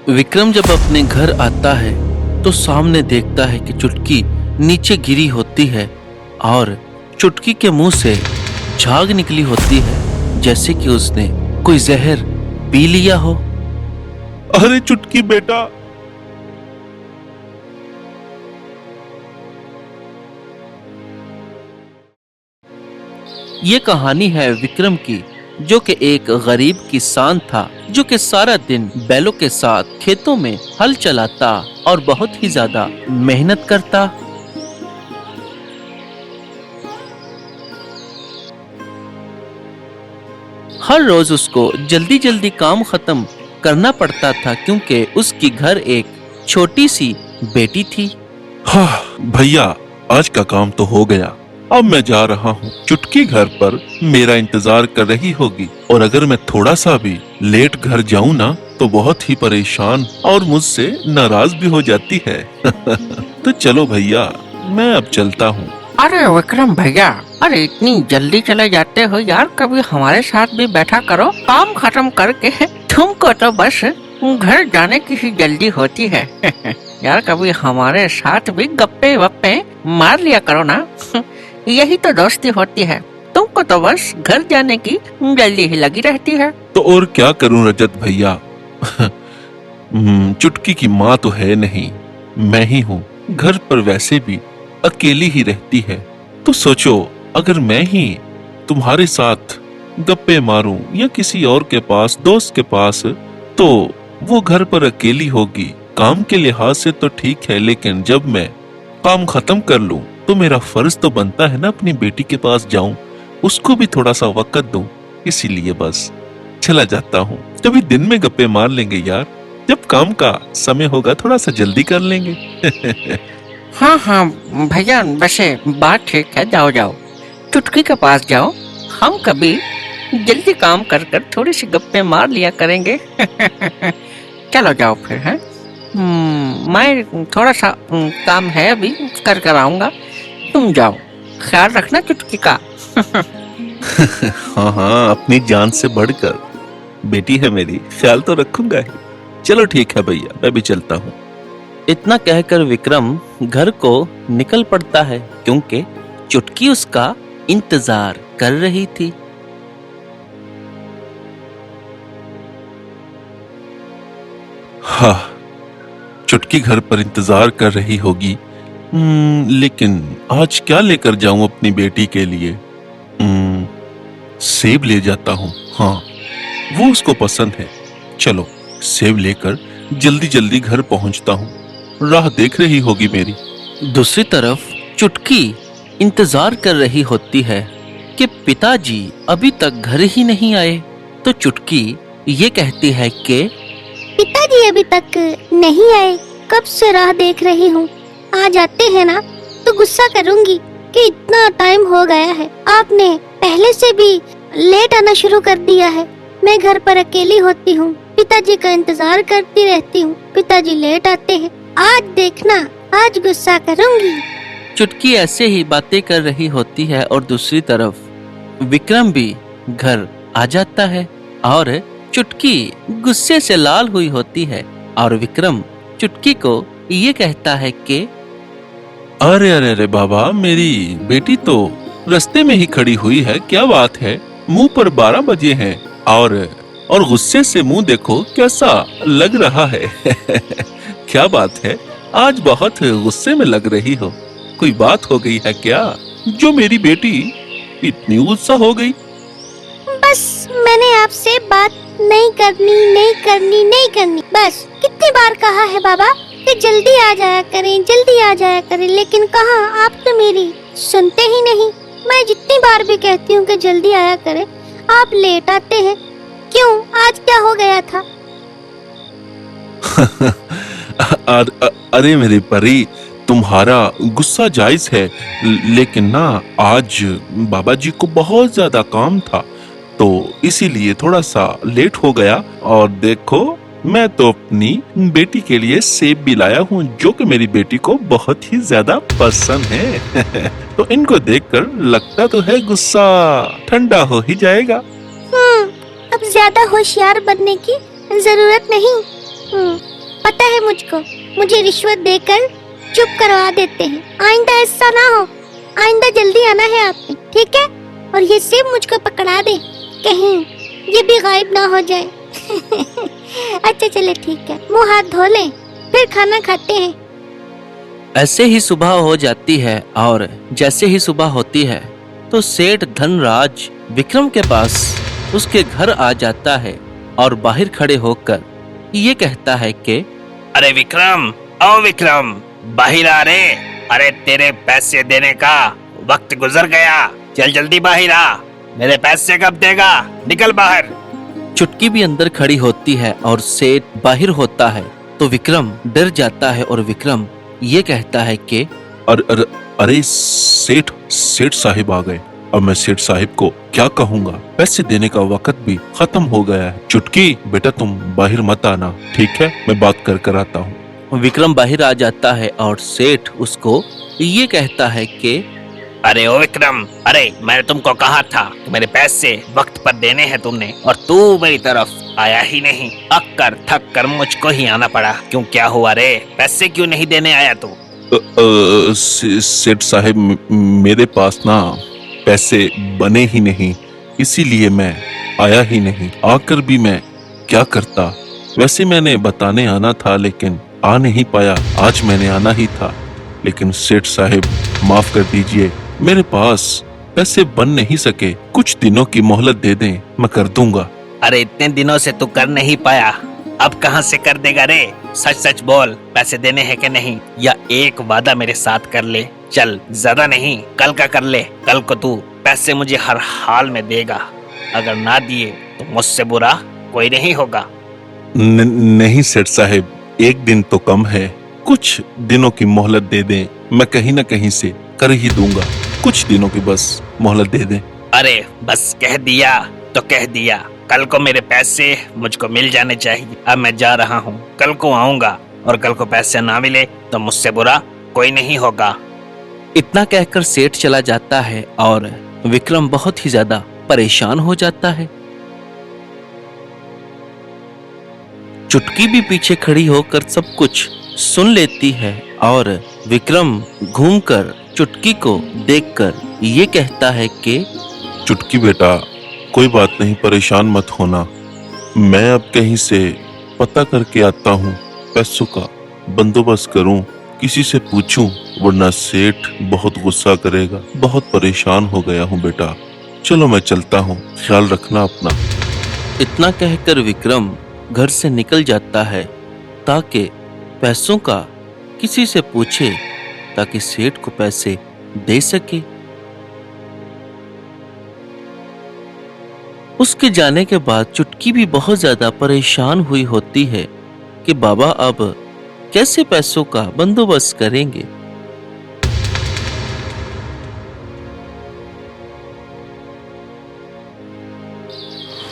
विक्रम जब अपने घर आता है तो सामने देखता है कि चुटकी नीचे गिरी होती है और चुटकी के मुंह से झाग निकली होती है, जैसे कि उसने कोई जहर पी लिया हो। अरे चुटकी बेटा, ये कहानी है विक्रम की, जो कि एक गरीब किसान था, जो कि सारा दिन बैलों के साथ खेतों में हल चलाता और बहुत ही ज्यादा मेहनत करता। हर रोज उसको जल्दी जल्दी काम खत्म करना पड़ता था, क्योंकि उसकी घर एक छोटी सी बेटी थी। हाँ भैया, आज का काम तो हो गया। अब मैं जा रहा हूँ। चुटकी घर पर मेरा इंतजार कर रही होगी, और अगर मैं थोड़ा सा भी लेट घर जाऊँ ना तो बहुत ही परेशान और मुझसे नाराज भी हो जाती है। तो चलो भैया, मैं अब चलता हूँ। अरे विक्रम भैया, अरे इतनी जल्दी चले जाते हो यार, कभी हमारे साथ भी बैठा करो। काम खत्म करके तुमको तो बस घर जाने की ही जल्दी होती है। यार कभी हमारे साथ भी गप्पे वप्पे मार लिया करो ना। यही तो दोस्ती होती है। तुमको तो बस घर जाने की जल्दी ही लगी रहती है। तो और क्या करूँ रजत भैया। चुटकी की माँ तो है नहीं, मैं ही हूँ। घर पर वैसे भी अकेली ही रहती है, तो सोचो अगर मैं ही तुम्हारे साथ गप्पे मारूं या किसी और के पास, दोस्त के पास, तो वो घर पर अकेली होगी। काम के लिहाज से तो ठीक है, लेकिन जब मैं काम खत्म कर लूं तो मेरा फर्ज तो बनता है ना अपनी बेटी के पास जाऊं, उसको भी थोड़ा सा वक्त दूं। इसीलिए बस चला जाता हूं। कभी दिन में गप्पे मार लेंगे यार, जब काम का समय होगा थोड़ा सा जल्दी कर लेंगे। हाँ हाँ भैया, वैसे बात ठीक है। जाओ जाओ, चुटकी के पास जाओ। हम कभी जल्दी काम कर कर थोड़ी सी गप्पे मार लिया करेंगे। चलो जाओ फिर है। मैं थोड़ा सा काम है अभी, कर कर आऊंगा। तुम जाओ, ख्याल रखना चुटकी का। हाँ हाँ, अपनी जान से बढ़कर बेटी है मेरी, ख्याल तो रखूंगा ही। चलो ठीक है भैया, मैं भी चलता हूँ। इतना कहकर विक्रम घर को निकल पड़ता है, क्योंकि चुटकी उसका इंतजार कर रही थी। हाँ, चुटकी घर पर इंतजार कर रही होगी। लेकिन आज क्या लेकर जाऊं अपनी बेटी के लिए? सेब ले जाता हूँ। हाँ, वो उसको पसंद है। चलो सेब लेकर जल्दी जल्दी घर पहुंचता हूँ। राह देख रही होगी मेरी। दूसरी तरफ चुटकी इंतजार कर रही होती है कि पिताजी अभी तक घर ही नहीं आए। तो चुटकी ये कहती है कि पिताजी अभी तक नहीं आए, कब से राह देख रही हूँ। आ जाते हैं ना तो गुस्सा करूँगी कि इतना टाइम हो गया है, आपने पहले से भी लेट आना शुरू कर दिया है। मैं घर पर अकेली होती हूँ, पिताजी का इंतजार करती रहती हूँ, पिताजी लेट आते हैं। आज देखना, आज गुस्सा करूँगी। चुटकी ऐसे ही बातें कर रही होती है और दूसरी तरफ विक्रम भी घर आ जाता है और चुटकी गुस्से से लाल हुई होती है और विक्रम चुटकी को ये कहता है कि अरे अरे अरे बाबा, मेरी बेटी तो रास्ते में ही खड़ी हुई है। क्या बात है, मुंह पर 12 बजे हैं और गुस्से से मुंह देखो कैसा लग रहा है। क्या बात है, आज बहुत गुस्से में लग रही हो। कोई बात हो गई है क्या, जो मेरी बेटी इतनी गुस्सा हो गई? बस मैंने आपसे बात नहीं करनी। बस कितनी बार कहा है बाबा कि जल्दी आ जाया करें, लेकिन कहाँ, आप तो मेरी सुनते ही नहीं। मैं जितनी बार भी कहती हूँ कि जल्दी आया करें, आप लेट आते हैं। क्यों, आज क्या हो गया था? अरे मेरी परी, तुम्हारा गुस्सा जायज है, लेकिन ना आज बाबा जी को बहुत ज्यादा काम था, तो इसीलिए थोड़ा सा लेट हो गया। और देखो, मैं तो अपनी बेटी के लिए सेब भी लाया हूँ, जो कि मेरी बेटी को बहुत ही ज्यादा पसंद है। तो इनको देखकर लगता तो है गुस्सा ठंडा हो ही जाएगा। अब ज्यादा होशियार बनने की जरूरत नहीं। पता है मुझको, मुझे रिश्वत देकर चुप करवा देते हैं। आइंदा ऐसा ना हो, आइंदा जल्दी आना है आपने, ठीक है? और ये सेब मुझको पकड़ा दे, कहीं ये भी गायब ना हो जाए। अच्छा चले ठीक है, मुंह हाथ धो लें, फिर खाना खाते हैं। ऐसे ही सुबह हो जाती है और जैसे ही सुबह होती है तो सेठ धनराज विक्रम के पास उसके घर आ जाता है और बाहर खड़े होकर ये कहता है कि अरे विक्रम, ओ विक्रम, बाहर आ रे। अरे तेरे पैसे देने का वक्त गुजर गया, चल जल्दी बाहर आ। मेरे पैसे कब देगा? निकल बाहर। चुटकी भी अंदर खड़ी होती है और सेठ बाहर होता है तो विक्रम डर जाता है और विक्रम ये कहता है कि अरे सेठ सेठ साहिब आ गए। अब मैं सेठ साहिब को क्या कहूँगा? पैसे देने का वक्त भी खत्म हो गया है। चुटकी बेटा तुम बाहर मत आना, ठीक है? मैं बात कर आता हूँ। विक्रम बाहर आ जाता है और सेठ उसको ये कहता है कि अरे ओ विक्रम, अरे मैंने तुमको कहा था कि मेरे पैसे वक्त पर देने हैं तुमने, और तू मेरी तरफ आया ही नहीं। अक्कर थक कर मुझको ही आना पड़ा। क्यों, क्या हुआ रे? पैसे क्यों नहीं देने आया तू? सेठ साहिब मेरे पास ना पैसे बने ही नहीं, इसीलिए मैं आया ही नहीं। आकर भी मैं क्या करता? वैसे मैंने बताने आना था लेकिन आ नहीं पाया। आज मैंने आना ही था, लेकिन सेठ साहिब माफ कर दीजिए, मेरे पास पैसे बन नहीं सके। कुछ दिनों की मोहलत दे दें, मैं कर दूंगा। अरे इतने दिनों से तू कर नहीं पाया, अब कहाँ से कर देगा रे? सच सच बोल, पैसे देने हैं कि नहीं? या एक वादा मेरे साथ कर ले, चल ज्यादा नहीं, कल का कर ले। कल को तू पैसे मुझे हर हाल में देगा। अगर ना दिए तो मुझसे बुरा कोई नहीं होगा। नहीं सेठ साहिब, एक दिन तो कम है। कुछ दिनों की मोहलत दे दें, मैं कहीं न कहीं से कर ही दूंगा। कुछ दिनों की बस मोहलत दे दें। अरे बस कह दिया तो कह दिया। कल को मेरे पैसे मुझको मिल जाने चाहिए। अब मैं जा रहा हूँ, कल को आऊंगा, और कल को पैसे ना मिले तो मुझसे बुरा कोई नहीं होगा। इतना कहकर सेठ चला जाता है और विक्रम बहुत ही ज्यादा परेशान हो जाता है। चुटकी भी पीछे खड़ी होकर सब कुछ सुन लेती है और विक्रम घूमकर चुटकी को देखकर ये कहता है कि चुटकी बेटा, कोई बात नहीं, परेशान मत होना। मैं अब कहीं से पता करके आता हूँ, पैसों का बंदोबस्त करूँ, किसी से पूछूं, वरना सेठ बहुत गुस्सा करेगा। बहुत परेशान हो गया हूँ बेटा। चलो मैं चलता हूँ, ख्याल रखना अपना। इतना कहकर विक्रम घर से निकल जाता है ताकि पैसों का किसी से पूछे, ताकि सेठ को पैसे दे सके। उसके जाने के बाद चुटकी भी बहुत ज्यादा परेशान हुई होती है कि बाबा अब कैसे पैसों का बंदोबस्त करेंगे।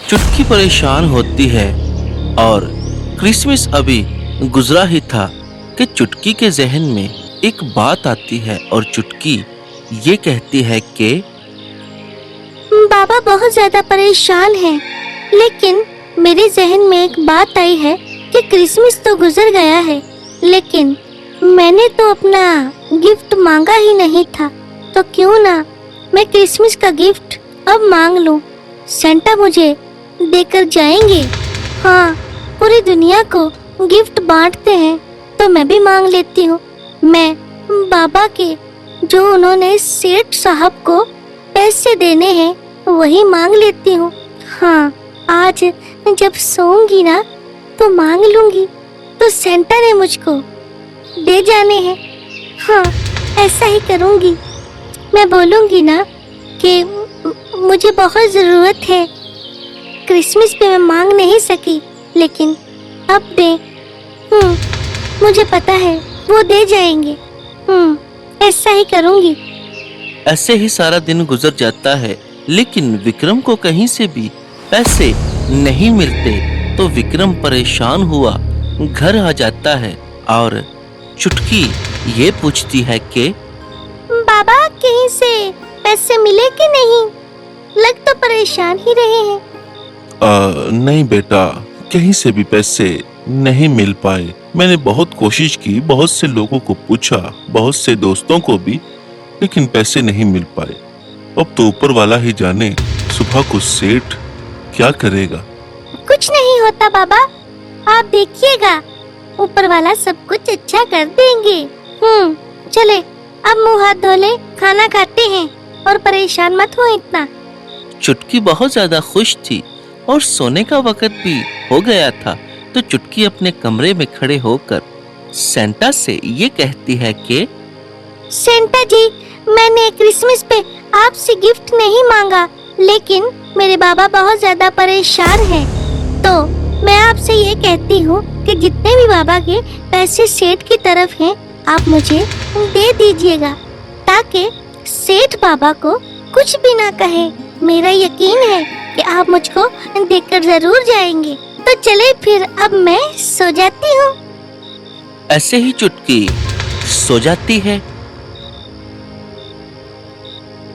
चुटकी परेशान होती है और क्रिसमस अभी गुजरा ही था कि चुटकी के जहन में एक बात आती है और चुटकी ये कहती है कि बाबा बहुत ज्यादा परेशान हैं, लेकिन मेरे जहन में एक बात आई है कि क्रिसमस तो गुजर गया है, लेकिन मैंने तो अपना गिफ्ट मांगा ही नहीं था। तो क्यों ना मैं क्रिसमस का गिफ्ट अब मांग लूं। सेंटा मुझे देकर जाएंगे। हाँ, पूरी दुनिया को गिफ्ट बांटते हैं, तो मैं भी मांग लेती हूँ। मैं बाबा के जो उन्होंने सेठ साहब को पैसे देने हैं वही मांग लेती हूँ। हाँ, आज जब सोऊंगी ना तो मांग लूंगी, तो सेंटा ने मुझको दे जाने हैं। हाँ, ऐसा ही करूंगी। मैं बोलूंगी ना कि मुझे बहुत जरूरत है, क्रिसमस पे मैं मांग नहीं सकी, लेकिन अब दे। मुझे पता है वो दे जाएंगे। ऐसा ही करूंगी। ऐसे ही सारा दिन गुजर जाता है, लेकिन विक्रम को कहीं से भी पैसे नहीं मिलते। तो विक्रम परेशान हुआ घर आ जाता है और चुटकी ये पूछती है कि बाबा कहीं से पैसे मिले कि नहीं? लग तो परेशान ही रहे हैं। नहीं बेटा, कहीं से भी पैसे नहीं मिल पाए। मैंने बहुत कोशिश की, बहुत से लोगों को पूछा, बहुत से दोस्तों को भी, लेकिन पैसे नहीं मिल पाए। अब तो ऊपर वाला ही जाने सुबह को सेठ क्या करेगा। कुछ नहीं होता बाबा, आप देखिएगा, ऊपर वाला सब कुछ अच्छा कर देंगे। चले अब मुंह हाथ धो ले, खाना खाते हैं और परेशान मत हो इतना। चुटकी बहुत ज्यादा खुश थी और सोने का वक्त भी हो गया था। तो चुटकी अपने कमरे में खड़े होकर सेंटा से ये कहती है कि सेंटा जी, मैंने क्रिसमस पे आपसे गिफ्ट नहीं मांगा, लेकिन मेरे बाबा बहुत ज्यादा परेशान हैं। तो मैं आपसे ये कहती हूँ कि जितने भी बाबा के पैसे सेठ की तरफ हैं, आप मुझे दे दीजिएगा, ताकि सेठ बाबा को कुछ भी ना कहे। मेरा यकीन है कि आप मुझको देकर जरूर जाएंगे। तो चले फिर, अब मैं सो जाती हूँ। ऐसे ही चुटकी सो जाती है।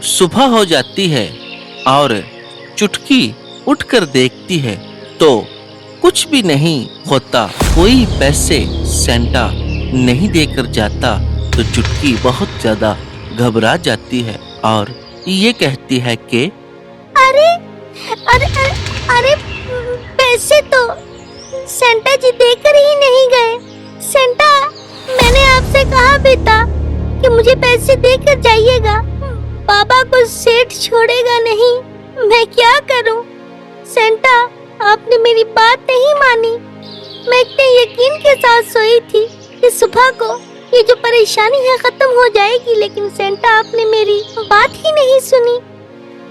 सुबह हो जाती है और चुटकी उठकर देखती है तो कुछ भी नहीं होता, कोई पैसे सेंटा नहीं देकर जाता। तो चुटकी बहुत ज्यादा घबरा जाती है और ये कहती है कि अरे अरे अरे, अरे पैसे तो सेंटा जी देकर ही नहीं गए। सेंटा, मैंने आपसे कहा भी था कि मुझे पैसे देकर जाइएगा। बाबा को सेठ छोड़ेगा नहीं, मैं क्या करूं? सेंटा, आपने मेरी बात नहीं मानी। मैं इतने यकीन के साथ सोई थी कि सुबह को ये जो परेशानी है खत्म हो जाएगी, लेकिन सेंटा आपने मेरी बात ही नहीं सुनी।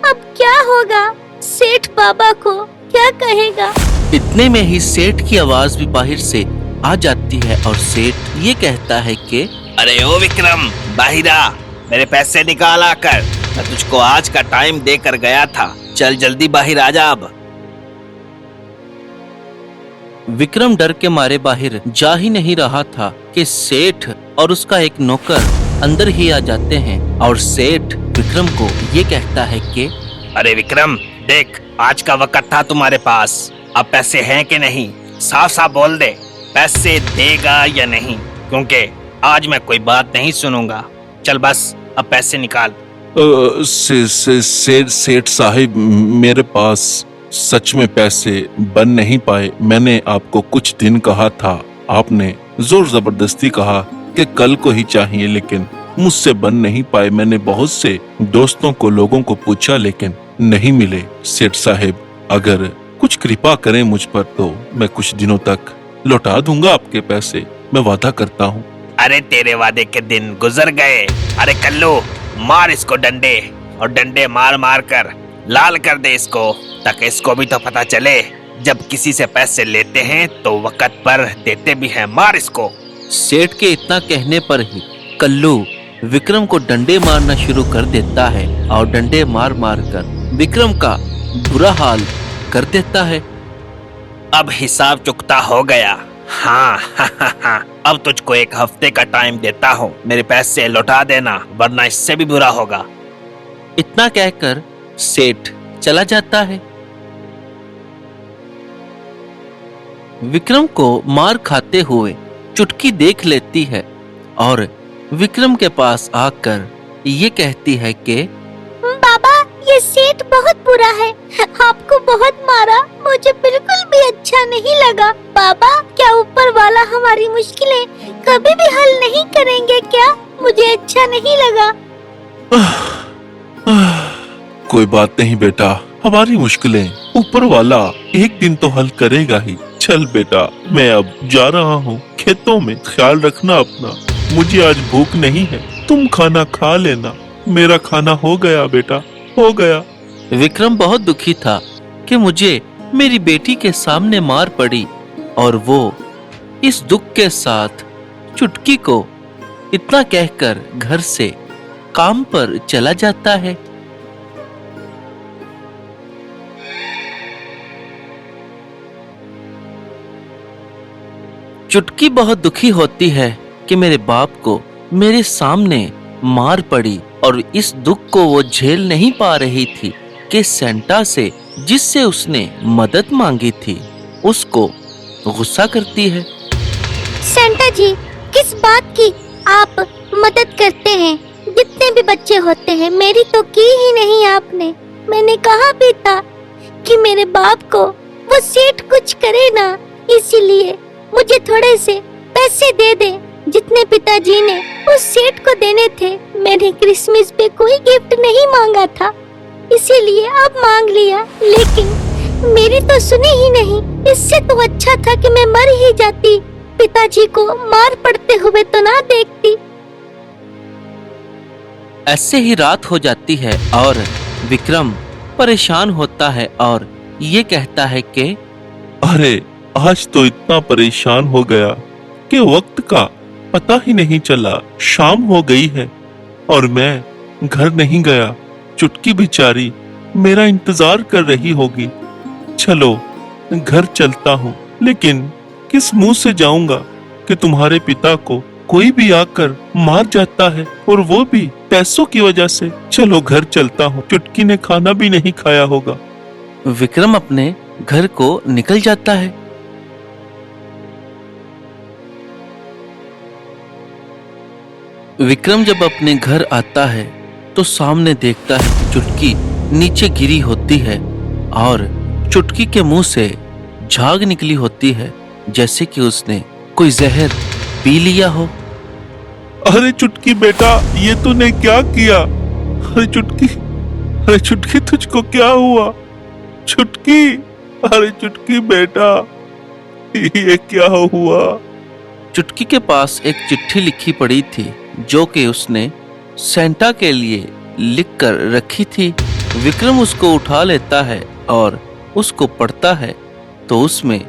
अब क्या होगा? सेठ बाबा को क्या कहेगा? इतने में ही सेठ की आवाज भी बाहर से आ जाती है और सेठ ये कहता है कि अरे ओ विक्रम, बाहिर आ, मेरे पैसे निकाल आकर। मैं तुझको आज का टाइम देकर गया था, चल जल्दी बाहर आ जा अब। विक्रम डर के मारे बाहर जा ही नहीं रहा था कि सेठ और उसका एक नौकर अंदर ही आ जाते हैं और सेठ विक्रम को ये कहता है कि अरे विक्रम, देख, आज का वक्त था तुम्हारे पास, अब पैसे हैं कि नहीं? साफ साफ बोल दे, पैसे देगा या नहीं? क्योंकि आज मैं कोई बात नहीं सुनूंगा। चल बस, अब पैसे निकाल। सेठ साहिब, मेरे पास सच में पैसे बन नहीं पाए। मैंने आपको कुछ दिन कहा था, आपने जोर जबरदस्ती कहा कि कल को ही चाहिए, लेकिन मुझसे बन नहीं पाए। मैंने बहुत से दोस्तों को, लोगों को पूछा, लेकिन नहीं मिले। सेठ साहिब, अगर कुछ कृपा करें मुझ पर तो मैं कुछ दिनों तक लौटा दूंगा आपके पैसे, मैं वादा करता हूँ। अरे तेरे वादे के दिन गुजर गए। अरे कल्लू, मार इसको डंडे, और डंडे मार मार कर लाल कर दे इसको, ताकि इसको भी तो पता चले जब किसी से पैसे लेते हैं तो वक्त पर देते भी हैं। मार इसको। सेठ के इतना कहने पर ही कल्लू विक्रम को डंडे मारना शुरू कर देता है और डंडे मार मार कर विक्रम का बुरा हाल कर देता है। अब हिसाब चुकता हो गया। हाँ, अब तुझको 1 हफ्ते का टाइम देता हूँ, मेरे पैसे लौटा देना, वरना इससे भी बुरा होगा। इतना कहकर सेठ चला जाता है। विक्रम को मार खाते हुए चुटकी देख लेती है और विक्रम के पास आकर ये कहती है कि बाबा, ये सेठ बहुत बुरा है, आपको बहुत मारा, मुझे बिल्कुल भी अच्छा नहीं लगा। बाबा, क्या ऊपर वाला हमारी मुश्किलें कभी भी हल नहीं करेंगे क्या? मुझे अच्छा नहीं लगा। कोई बात नहीं बेटा, हमारी मुश्किलें ऊपर वाला एक दिन तो हल करेगा ही। चल बेटा, मैं अब जा रहा हूँ खेतों में, ख्याल रखना अपना। मुझे आज भूख नहीं है, तुम खाना खा लेना। मेरा खाना हो गया बेटा, हो गया। विक्रम बहुत दुखी था कि मुझे मेरी बेटी के सामने मार पड़ी और वो इस दुख के साथ चुटकी को इतना कहकर घर से काम पर चला जाता है। चुटकी बहुत दुखी होती है कि मेरे बाप को मेरे सामने मार पड़ी और इस दुख को वो झेल नहीं पा रही थी कि सेंटा से जिससे उसने मदद मांगी थी उसको गुस्सा करती है। सेंटा जी, किस बात की आप मदद करते हैं? जितने भी बच्चे होते हैं, मेरी तो की ही नहीं आपने। मैंने कहा भी था कि मेरे बाप को वो सेठ कुछ करे ना, इसीलिए मुझे थोड़े से पैसे दे दे जितने पिताजी ने उस सेठ को देने थे। मैंने क्रिसमस पे कोई गिफ्ट नहीं मांगा था, इसीलिए अब मांग लिया, लेकिन मेरी तो सुनी ही नहीं। इससे तो अच्छा था कि मैं मर ही जाती, पिताजी को मार पड़ते हुए तो ना देखती। ऐसे ही रात हो जाती है और विक्रम परेशान होता है और ये कहता है कि अरे आज तो इतना परेशान हो गया कि वक्त का पता ही नहीं चला। शाम हो गई है और मैं घर नहीं गया। चुटकी बेचारी मेरा इंतजार कर रही होगी। चलो घर चलता हूँ, लेकिन किस मुंह से जाऊंगा कि तुम्हारे पिता को कोई भी आकर मार जाता है, और वो भी पैसों की वजह से। चलो घर चलता हूँ, चुटकी ने खाना भी नहीं खाया होगा। विक्रम अपने घर को निकल जाता है। विक्रम जब अपने घर आता है तो सामने देखता है कि चुटकी नीचे गिरी होती है और चुटकी के मुंह से झाग निकली होती है, जैसे कि उसने कोई जहर पी लिया हो। अरे चुटकी बेटा, ये तूने क्या किया? अरे चुटकी तुझको क्या हुआ? चुटकी, अरे चुटकी बेटा, ये क्या हुआ? चुटकी के पास एक चिट्ठी लिखी पड़ी थी जो कि उसने सेंटा के लिए लिख कर रखी थी। विक्रम उसको उठा लेता है और उसको पढ़ता है तो उसमें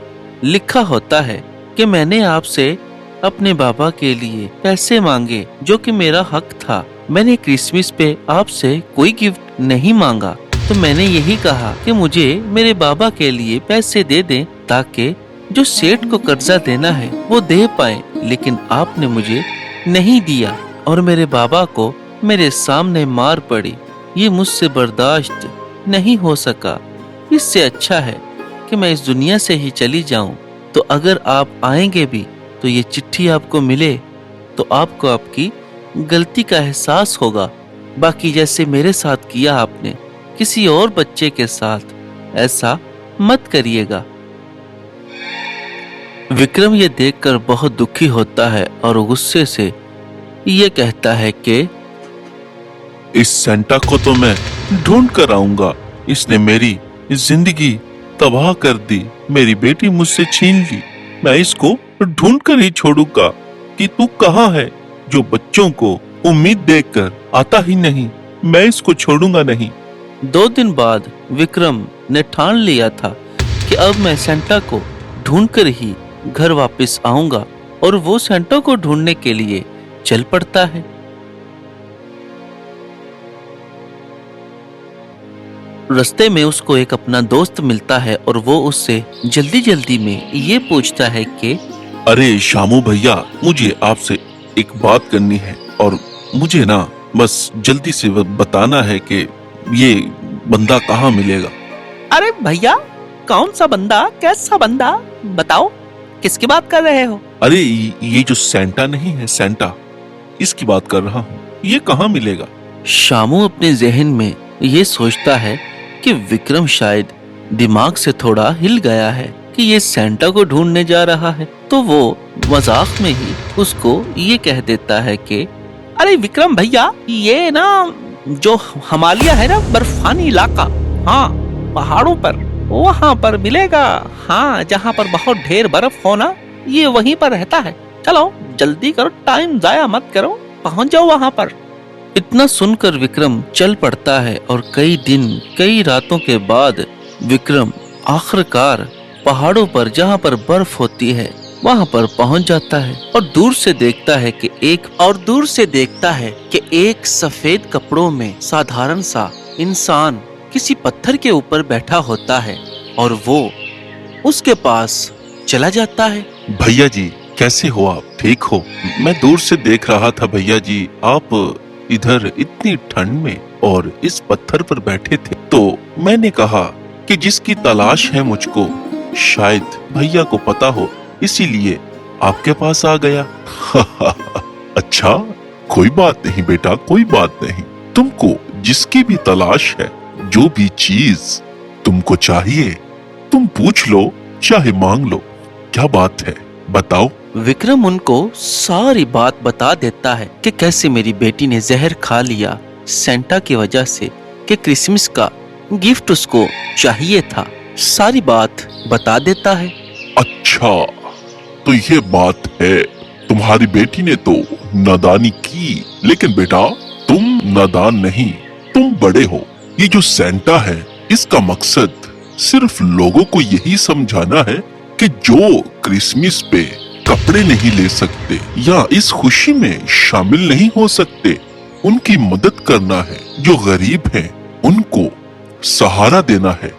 लिखा होता है कि मैंने आपसे अपने बाबा के लिए पैसे मांगे जो कि मेरा हक था। मैंने क्रिसमस पे आपसे कोई गिफ्ट नहीं मांगा, तो मैंने यही कहा कि मुझे मेरे बाबा के लिए पैसे दे दें ताकि जो सेठ को कर्जा देना है वो दे पाए, लेकिन आपने मुझे नहीं दिया और मेरे बाबा को मेरे सामने मार पड़ी। ये मुझसे बर्दाश्त नहीं हो सका। इससे अच्छा है कि मैं इस दुनिया से ही चली जाऊं। तो अगर आप आएंगे भी तो ये चिट्ठी आपको मिले तो आपको आपकी गलती का एहसास होगा। बाकी जैसे मेरे साथ किया आपने, किसी और बच्चे के साथ ऐसा मत करिएगा। विक्रम ये देखकर बहुत दुखी होता है और गुस्से से ये कहता है कि इस सेंटा को तो मैं ढूंढ कर आऊंगा। इसने मेरी जिंदगी तबाह कर दी, मेरी बेटी मुझसे छीन ली। मैं इसको ढूंढ कर ही छोड़ूंगा कि तू कहाँ है, जो बच्चों को उम्मीद देकर आता ही नहीं। मैं इसको छोड़ूंगा नहीं। 2 दिन बाद विक्रम ने ठान लिया था कि अब मैं सेंटा को ढूंढकर ही घर वापस आऊंगा, और वो सेंटा को ढूंढने के लिए चल पड़ता है। रास्ते में उसको एक अपना दोस्त मिलता है और वो उससे जल्दी जल्दी में ये पूछता है कि अरे शामू भैया, मुझे आपसे एक बात करनी है और मुझे ना बस जल्दी से बताना है कि ये बंदा कहाँ मिलेगा। अरे भैया, कौन सा बंदा, कैसा बंदा, बताओ, किसकी बात कर रहे हो? अरे ये जो सेंटा नहीं है, सेंटा, इसकी बात कर रहा हूँ। ये कहाँ मिलेगा? शामू अपने जहन में ये सोचता है कि विक्रम शायद दिमाग से थोड़ा हिल गया है कि ये सेंटा को ढूंढने जा रहा है, तो वो मजाक में ही उसको ये कह देता है कि अरे विक्रम भैया, ये ना जो हिमालय है ना, बर्फानी इलाका, हाँ, पहाड़ों पर, वहाँ पर मिलेगा। हाँ, जहाँ पर बहुत ढेर बर्फ हो ना, ये वहीं पर रहता है। चलो जल्दी करो, टाइम जाया मत करो, पहुँच जाओ वहाँ पर। इतना सुनकर विक्रम चल पड़ता है और कई दिन कई रातों के बाद विक्रम आखिरकार पहाड़ों पर जहाँ पर बर्फ होती है वहाँ पर पहुँच जाता है और दूर से देखता है कि एक सफेद कपड़ों में साधारण सा इंसान किसी पत्थर के ऊपर बैठा होता है और वो उसके पास चला जाता है। भैया जी, कैसे हो आप? ठीक हो? मैं दूर से देख रहा था भैया जी, आप इधर इतनी ठंड में और इस पत्थर पर बैठे थे, तो मैंने कहा कि जिसकी तलाश है मुझको, शायद भैया को पता हो, इसीलिए आपके पास आ गया। अच्छा, कोई बात नहीं बेटा, कोई बात नहीं। तुमको जिसकी भी तलाश है, जो भी चीज तुमको चाहिए, तुम पूछ लो, चाहे मांग लो। क्या बात है, बताओ। विक्रम उनको सारी बात बता देता है कि कैसे मेरी बेटी ने जहर खा लिया सेंटा की वजह से, कि क्रिसमस का गिफ्ट उसको चाहिए था। सारी बात बता देता है। अच्छा, तो ये बात है। तुम्हारी बेटी ने तो नादानी की, लेकिन बेटा तुम नादान नहीं, तुम बड़े हो। ये जो सेंटा है, इसका मकसद सिर्फ लोगों को यही समझाना है कि जो क्रिसमस पे कपड़े नहीं ले सकते या इस खुशी में शामिल नहीं हो सकते, उनकी मदद करना है। जो गरीब हैं, उनको सहारा देना है,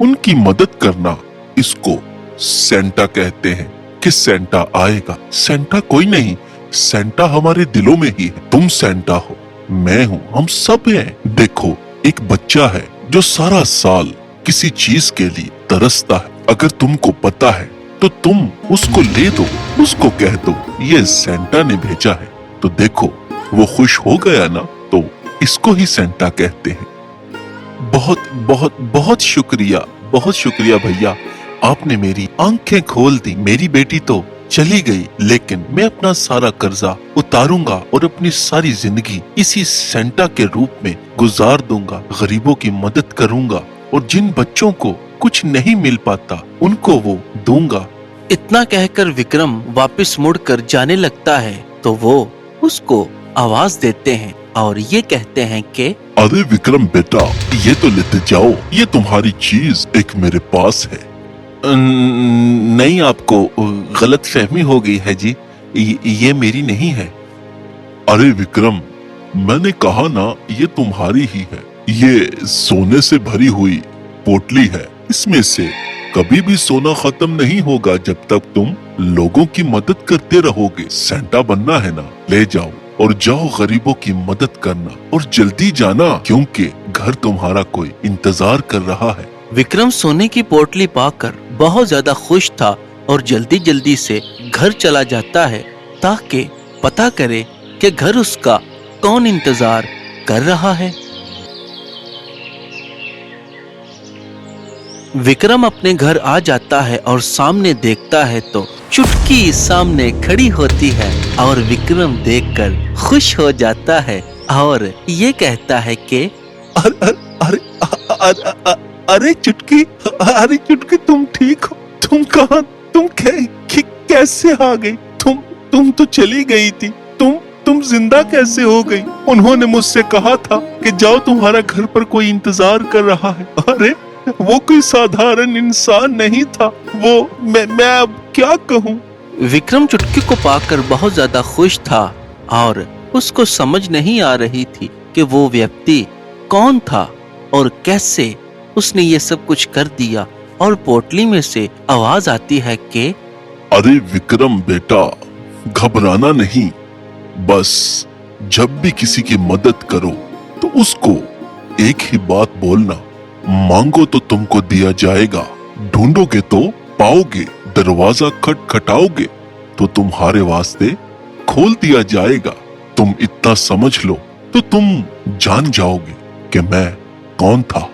उनकी मदद करना। इसको सेंटा कहते हैं कि सेंटा आएगा। सेंटा कोई नहीं, सेंटा हमारे दिलों में ही है। तुम सेंटा हो, मैं हूँ, हम सब हैं। देखो, एक बच्चा है जो सारा साल किसी चीज के लिए तरसता है। अगर तुमको पता है तो तुम उसको ले दो, उसको कह दो ये सेंटा ने भेजा है, तो देखो वो खुश हो गया ना। तो इसको ही सेंटा कहते हैं। बहुत बहुत बहुत शुक्रिया, बहुत शुक्रिया भैया, आपने मेरी आंखें खोल दी। मेरी बेटी तो चली गई, लेकिन मैं अपना सारा कर्जा उतारूंगा और अपनी सारी जिंदगी इसी सेंटा के रूप में गुजार दूंगा। गरीबों की मदद करूंगा और जिन बच्चों को कुछ नहीं मिल पाता, उनको वो दूंगा। इतना कहकर विक्रम वापस मुड़कर जाने लगता है तो वो उसको आवाज देते हैं और ये कहते हैं कि अरे विक्रम बेटा, ये तो लेते जाओ, ये तुम्हारी चीज एक मेरे पास है। नहीं, आपको गलत फहमी हो गई है जी, ये मेरी नहीं है। अरे विक्रम, मैंने कहा ना, ये तुम्हारी ही है। ये सोने से भरी हुई पोटली है। इसमें से कभी भी सोना खत्म नहीं होगा जब तक तुम लोगों की मदद करते रहोगे। सेंटा बनना है ना, ले जाओ और जाओ गरीबों की मदद करना, और जल्दी जाना क्योंकि घर तुम्हारा कोई इंतजार कर रहा है। विक्रम सोने की पोटली पाकर बहुत ज्यादा खुश था और जल्दी जल्दी से घर चला जाता है ताकि पता करे कि घर उसका कौन इंतजार कर रहा है। विक्रम अपने घर आ जाता है और सामने देखता है तो चुटकी सामने खड़ी होती है और विक्रम देखकर खुश हो जाता है और ये कहता है कि अरे अरे अरे अरे चुटकी, अरे चुटकी, तुम ठीक हो? तुम कहाँ, तुम कैसे आ गई? तुम तो चली गई थी, तुम जिंदा कैसे हो गई? उन्होंने मुझसे कहा था कि जाओ, तुम्हारा घर पर कोई इंतजार कर रहा है। अरे वो कोई साधारण इंसान नहीं था, वो मैं अब क्या कहूँ। विक्रम चुटकी को पाकर बहुत ज्यादा खुश था और उसको समझ नहीं आ रही थी कि वो व्यक्ति कौन था और कैसे उसने ये सब कुछ कर दिया। और पोटली में से आवाज आती है कि अरे विक्रम बेटा, घबराना नहीं, बस जब भी किसी की मदद करो तो उसको एक ही बात बोलना, मांगो तो तुमको दिया जाएगा, ढूंढोगे तो पाओगे, दरवाजा खटखटाओगे तो तुम्हारे वास्ते खोल दिया जाएगा। तुम इतना समझ लो तो तुम जान जाओगे कि मैं कौन था।